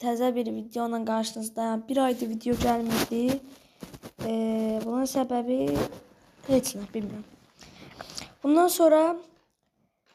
təzə bir videonla qarşınızdayım. Bir aydır video gəlmirdi. Bunun səbəbi heç nə bilmirəm. Bundan sonra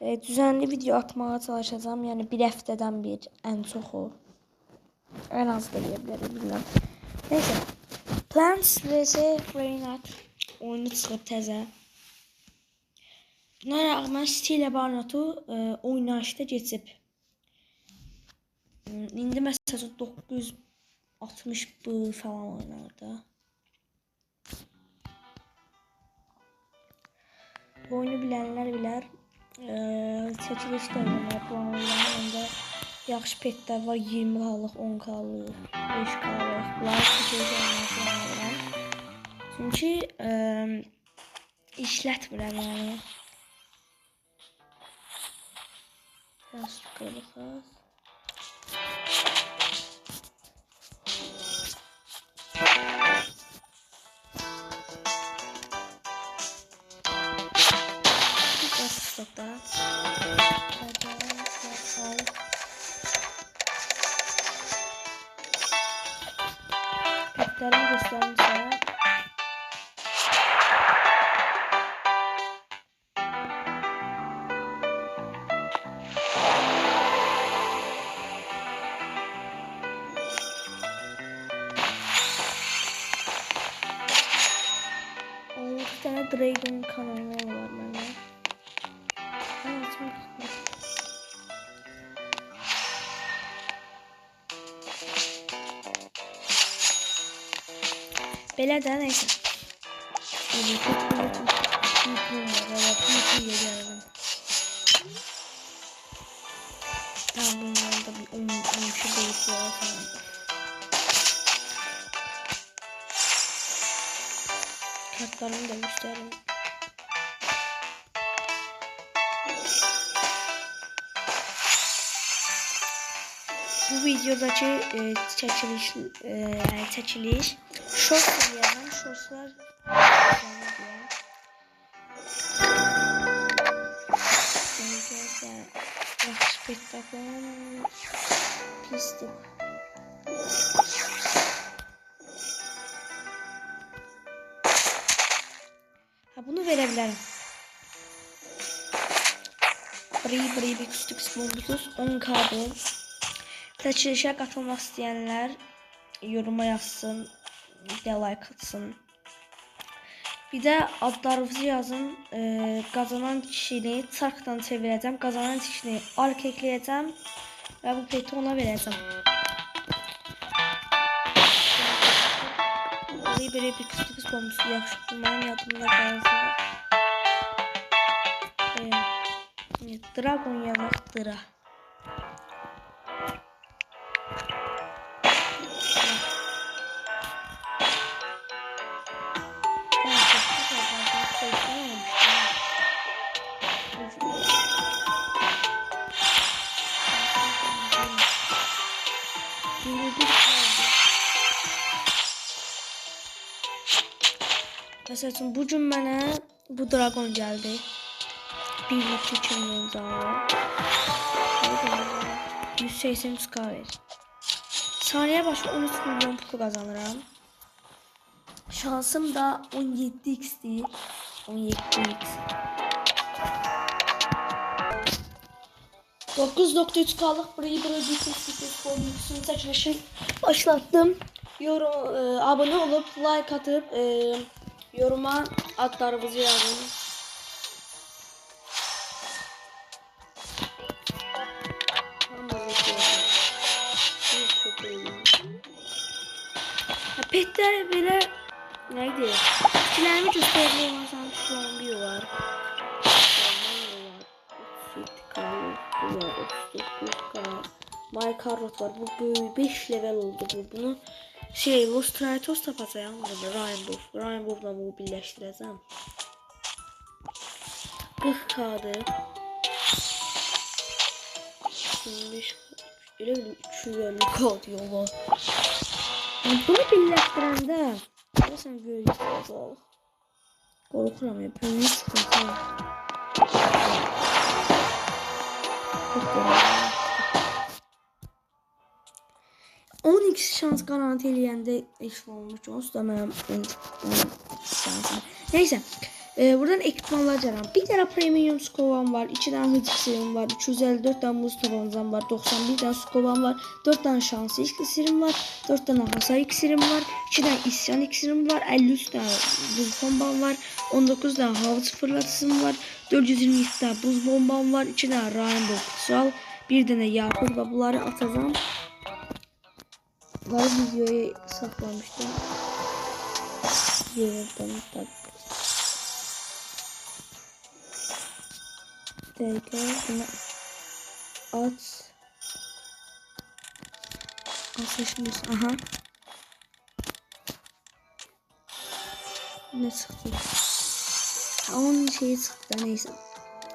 düzenli video atmağa çalışacağım. Yəni bir həftədən bir ən çoxu. Ən az da deyə bilərəm, bilmirəm. Neyse. Plants vs Brainrot oyunu çıxıb təzə. Buna rağmen Steel Barnot'u oynayışda keçib. İndi məsələn 960 bu falan oynardı. Bu oyunu bilənlər bilər. Çəkilişdə oynanır bu oyunlarda. Yaxşı petlər var, 20K'lıq, 10K'lıq, 5K'lıq. Bunlar çəkilişdə oynanır. Çünki işlətmirəm yəni. Biraz qırılıq. Stopda. Petlerini göstereyim sana. Bir tane Dragon kanalı var bende. Belə də neyse. Tamam, bunlarda bir 10 boyutu var. Kartlarımı da göstereyim. Bu videodaki çəkiliş short diyeceğim. Shortslar yaxşı petler pisdir. Bunu verə bilərəm. Bri bir küçük smolbutus 10K'dır. Çəkilişə qatılmaq istəyənlər yoruma yazsın, bir də like atsın. Bir də adlarınızı yazın. Qazanan kişini çarkdan çevirəcəm. Qazanan kişini ark ekləyəcəm və bu peti ona verəcəm. Böyle bir küçük bombusu yaxşı. Mənim yadımda qalsın. Dragon yazaq Dra. Mesela bugün mənə bu dragon gəldi. 1-2 milyon canlı. 183K verir. Saniye başı 13 milyon pul kazanıram. Şansım da 17x'dir. 17x. 9.3K'lıq bir bombusunu çəkilişi başlattım. Abone olup like atıp yoruma adlarınızı yazın. Petler belə neydi? Fikirlərimi göstərmək olmasam şu an bir var. Mycarrot var. Bu böyle 5 level oldu bu. Bunu Lostratos tapacağım burada. Rainbow'la bunu birləşdirəcəm. 40K'dır. 25 elə bir 250K diyorlar. Bunu birləşdirəndə sən görürsün. Qorxuram ya, böyük sıxıntı. 10x şans garanti eləyəndə eşit olmuş. Onsuz da mənim şansım. Neyse. Buradan ekipmanlar cəram. Bir tane premium skovam var. 2 tane hıç iksirim var. 254 tane buz tabancam var. 91 tane skovam var. 4 tane şanslı iksirim var. 4 tane hasar iksirim var. 2 tane isyan iksirim var. 53 tane buz bombam var. 19 tane havuç fırlatısım var. 422 tane buz bombam var. 2 tane rainbow kutsal. Bir tane yakut ve bunları atacağım. Bunları videoya saklamıştım. Yerden dakika bunu at. Seçmiş. Aha. Ne çıktı? Onun şeyi çıktı. Neyse.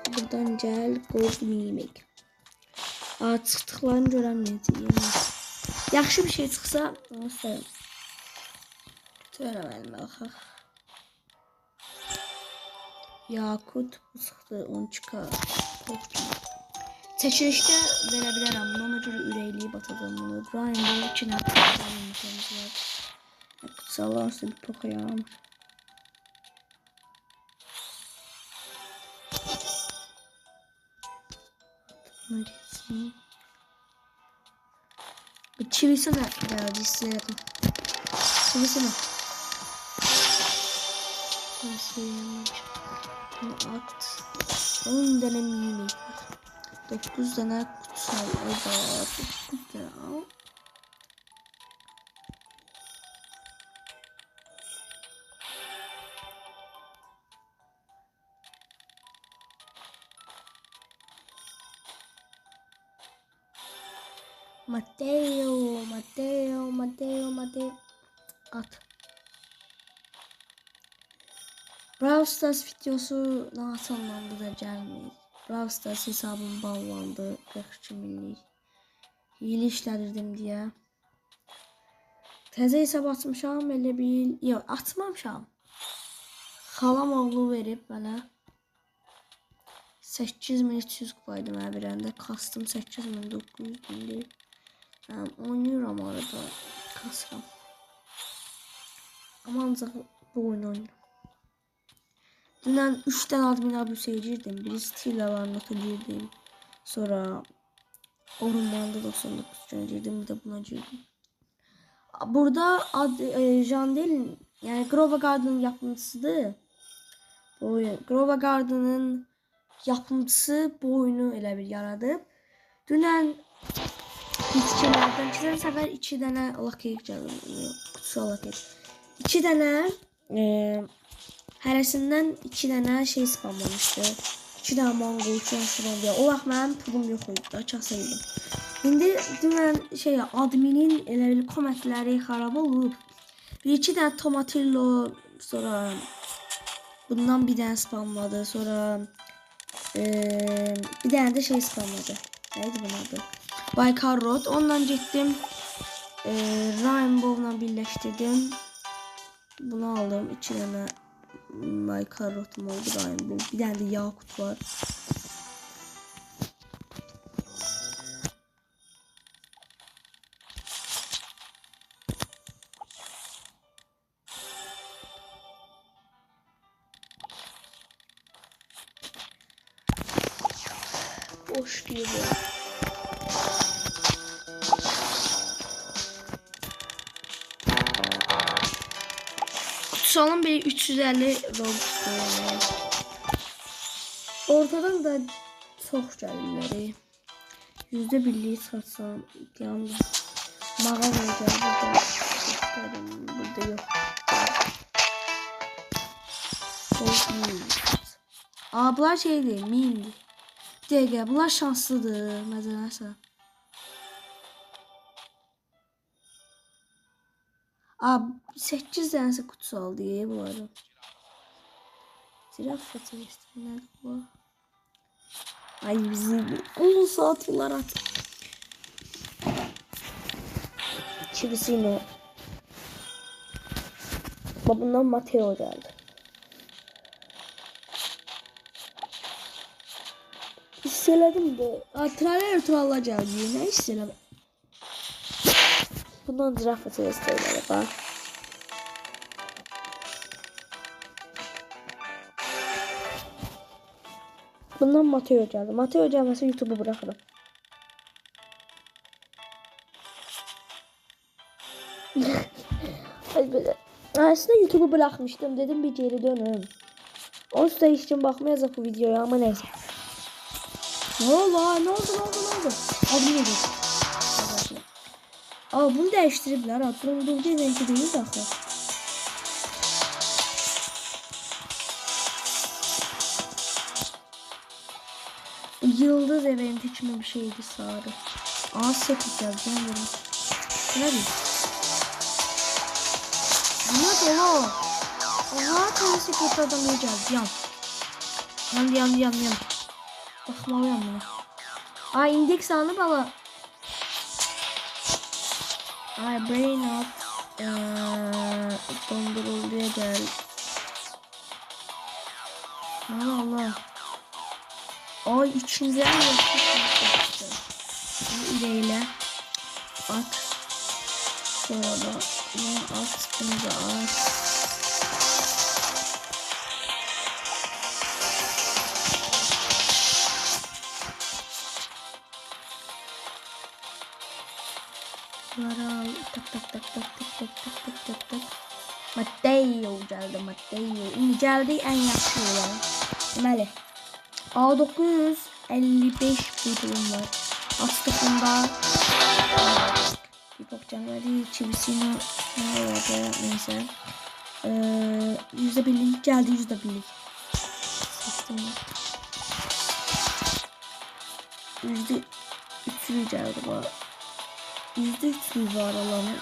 Buradan gel. Gold mimik. Çıxdıqlarını görənməyəcəyim. Yaxşı bir şey çıxsa, onu sayım. Görəməlim baxaq. Yakut bu çıxdı, onu çıxar. Çəkilişdə verə bilərəm. Ona görə ürəkliyib atacağım bunu. Rainbow 2 nəfər yumurtamız var. Qutsallar olsa bir poka yaramır. Buna geçsin. Bir çivisi de geldi istedim. Çivisi mi? Bunu at. 10 tane mimik var. 9 tane kutsal var. 9 tane al. Mateo. At. Brawl Stars videosu nasıllandı da gelmedi. Brawl Stars hesabım bağlandı. 42 millik. Hile işledirdim diye. Təzə hesab açmışam elə bir. Yox, açmamışam. Xalam oğlu verib mənə. 8300 kupaydı mənə verəndə. Kastım 8900 oynuyorum arada. Kasram. Ama ancaq bu oyunu oynuyorum. Dünən 3 tane admin abüsə girdim. Birisi tilalarına girdim. Sonra ormanda 99 gün girdim. Bir de buna girdim. Burada Jandel yani Grova Garden'ın yapımcısıdır. Bu oyun. Grova Garden'ın yapımcısı bu oyunu elə bir yaradıb. Dünən bitkilərdən keçən səfər 2 dənə lakeyik gəldim. Kutusu lakeyik. 2 dənə hərəsindən 2 dənə şey spamlamışdı. 2 dənə mango üçün spamlamışdı. O vaxt mənim pulum yox idi da, kasaydım. İndi dünən adminin elə bir kommentləri xarab olub. Bir 2 dənə tomatillo, sonra bundan bir dənə spamladı. Sonra bir dənə də şey spamladı. Neydi bunun adı? Baykar Road. Ondan getdim. Rainbow'la birleştirdim. Bunu aldım. 2 dənə Baykar Road'um oldu Rainbow. Bir dənə də yakut var. Boş gibi. Kutusalın bir 350 Robux yani. Ortadan da çok gəlirləri. %1'liyi satsam yandı. Mağazada burada yok. Bunlar şey değil, miyimdi. Dəqiqə, bunlar şanslıdır, məzələsə. Abi 8 dənəsə kutusu aldı bunları. Zirafat istəyirlər bu. Ay bizim 10 saat bunlar at. Çivisino. Babundan Mateo geldi. Hisseledim de. Traller tralla geldi. Ne hisseledim? Bundan zirafa testleri var. Bundan Mateo geldi. Mateo gelmezse YouTube'u bırakırım. Aslında YouTube'u bırakmıştım. Dedim bir geri dönüm. Olsa hiç için bakmayacak bu videoya ama neyse. Ne oldu? Ne oldu? Abi ne dedi? Aa bunu değiştiriblər. Durumduğu eventi değil axı. Yıldız eventi kimi bir şeydi sarı. Aa sepet geldi. Nerede? Ne dolu? Oha tanesi kötü adam geldi. Yan. Bakmalıyam buna. Aa indeks anı bala. Ay brain up. Dondurulduya gel. Allah. Ay içinde ileyle at. Sonra da bunu at. Bunu da at. Bunları tak. Mateo geldi. İndi geldi en yaxşı olan. Deməli. A955 bölüm var. Astıqında bir bok gelmedi. Çivisini ne vardı neyse. %1'lik geldi %1'lik. %3'lü geldi bu. %3'lü var alanı.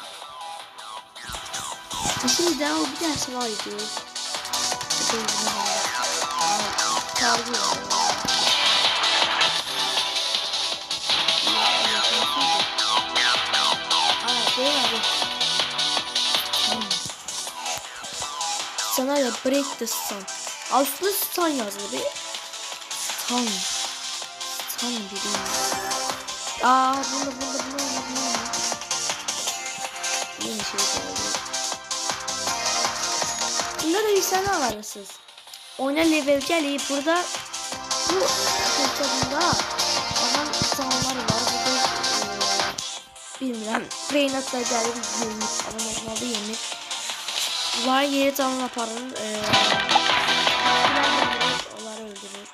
Şimdi daha bir tanesi var idi. Sana da break the sun. Aslında sun yazılı bir. Sun biri. Bunda. Yeni şey geldi. Bunda da bir sene alırsınız. Oyuna level gelip burada bu kitabında adam insanlar var. Burada bilmiyorum. Brain hatta geldi 20 ama normalde 20. Bunlar yeni canlı yaparın. Onları öldürür.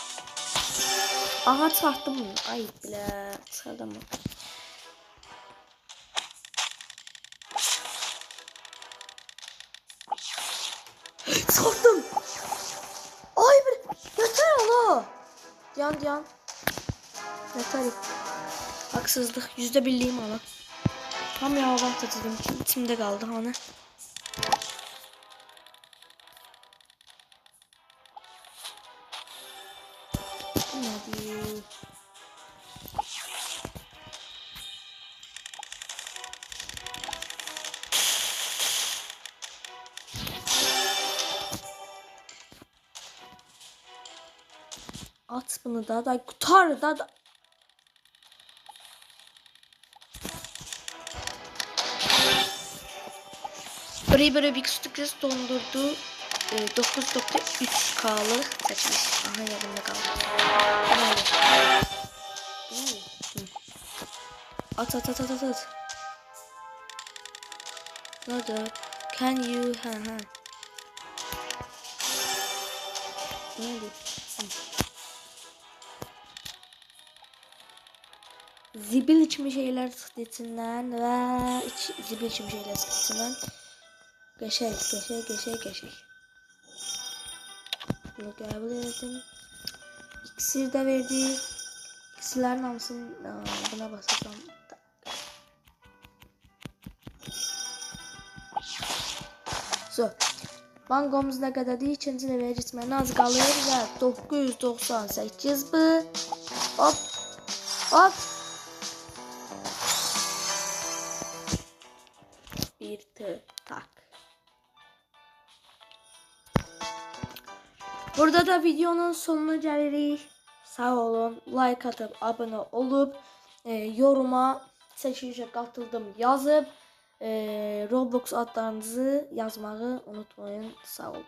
Aha çaktım bunu. Ay bile çıkardım mı? Çıkarttım. Ay bir yeter Allah. Yan. Yeter. Haksızlık. %1'liyim ama. Tam ya bak dedim. İçimde kaldı hani. Hadi. At bunu da kurtar da. Burayı böyle bir küçük dondurdu. 9.3K'lı seçmiş. Aha yanımda kaldı. At. Nerede? Can you Nerede? Zibil içimi şeyler sıkıntısından ve zibil içimi şeyler sıkıntısından geçey. Bunu kabul ettim. İksir de verdi. İksirlerin hamısını buna basacağım. Bangomuz ne kadar değil. İkinci leveye gitmeye az kalır ve 998 bu. Hop. Bir tak. Burada da videonun sonuna gelirik. Sağ olun. Like atıp abone olup yoruma seçilişe katıldım yazıp Roblox adlarınızı yazmağı unutmayın. Sağ olun.